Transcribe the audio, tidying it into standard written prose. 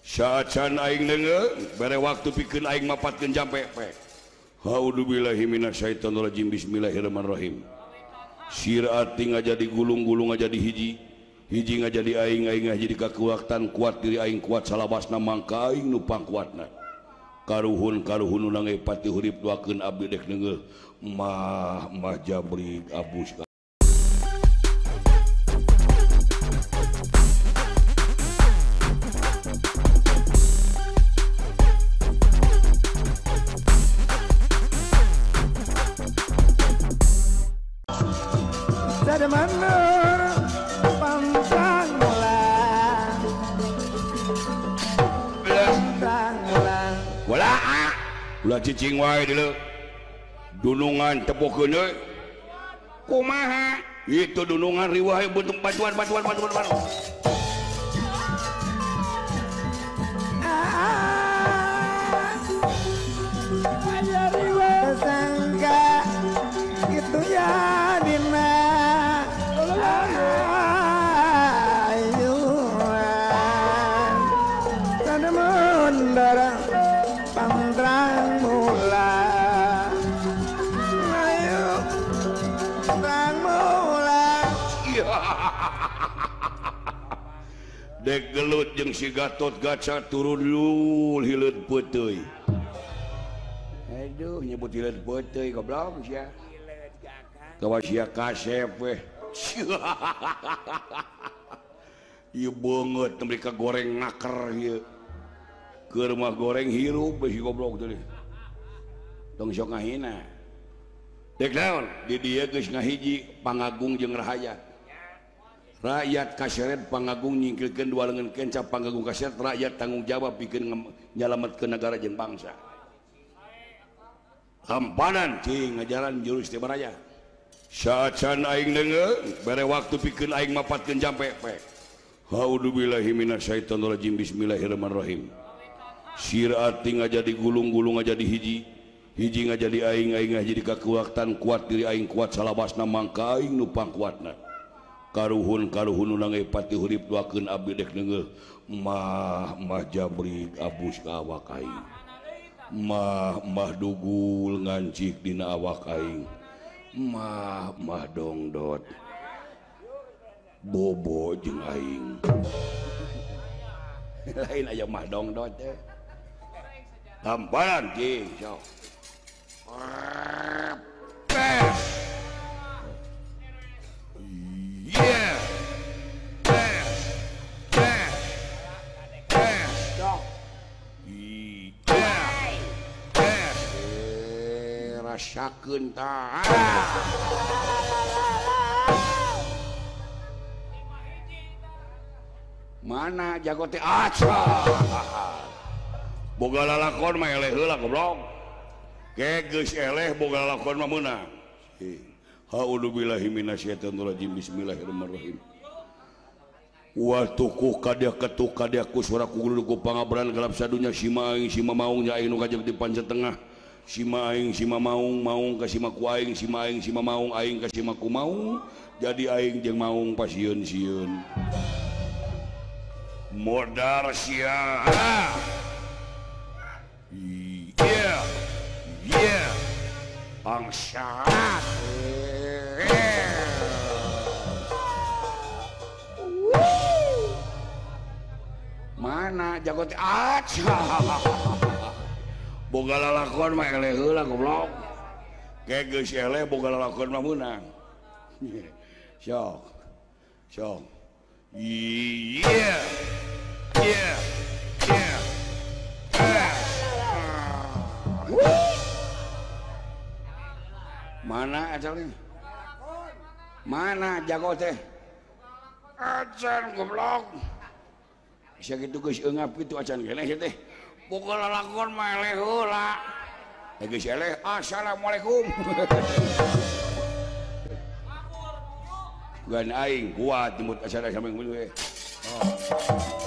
Saacan aing deungeung bere waktu pikeun aing mapatkeun jam pepe. A'udzubillahi minasyaitonir rajim. Bismillahirrahmanirrahim. Siraat tinggal jadi gulung-gulung aja di hiji ngajadi aing jadi kekuatan kuat diri aing kuat salabasna mangka aing nu pangkuatna. Karuhun urang ge pati urip duakeun abdi dek deungeul mah jabrik abus. Ulah cicing wae dulu dunungan tepokeun deui kumaha itu dunungan riwah bentuk batuan aja riwah sangka gitu ya dina ayuan sana mundara pandrang mula ayo pandrang mula dek gelut jeung si Gatot Gaca turun lul hileud peuteuy. Aduh nyebut hileud peuteuy goblok sia. Kawa sia kasep we. Ieu beungeut mereka goreng ngaker ieu. Keur mah goreng hirup beuh si goblok teh. Tong sok ngahina. Dek naon? Di dieu geus ngahiji pangagung jeung rahayat. Rakyat kaseret pangagung nyingkirkeun dua leungeun kenca pangagung kaseret rakyat tanggung jawab pikeun nyalametkeun negara jeung bangsa. Hampanan cing ngajaran jurus teh baraya. Saacan aing deungeung bere waktu pikeun aing mapatkeun jam pepe. A'udzubillahi minasyaitonir rajim. Bismillahirrahmanirrahim. Siraat tinggal jadi gulung-gulung aja di hiji ngajadi aing jadi kekuatan kuat diri aing kuat salabasna mangka aing nu pangkuatna. Karuhun urang ge pati urip duakeun abdi dek deungeul mah jabrik abus ka awak aing. Mah dugul ngancik dina awak aing. Mah dongdot bobo jeung aing. Lain aya mah dongdot teh. Tamparan cing sok. Yeah. Rasakeun tah. Mana jago teh aca. Boga lalakon mah eleh heula goblok. Ge geus eleh boga lalakon mah meunang. A'udzubillahi minasyaitonir rajim. Bismillahirrahmanirrahim. Wa tukuh kadia ketuk kadia ku suraku guru ku pangabran gelap sadunya sima aing sima maung nya aing nu kajeg di panca tengah. Sima aing sima maung ka sima ku aing sima aing sima maung aing ka sima ku maung jadi aing jeung maung pasieun-sieun. Modar sia. Yeah. Bangsat. Mana jago teh aca. Boga lalakon mah eleh heula goblok. Ge geus eleh boga lalakon mah meunang. Sok. Yeah. Mana asalnya? Mana jago teh? Acan goblok. Bisa gitu geus eungap kitu acan keneh teh. Boga lalakon mah eleh heula. Geus eleh assalamualaikum. Gan aing kuat jemput acara sampeung we. Oh.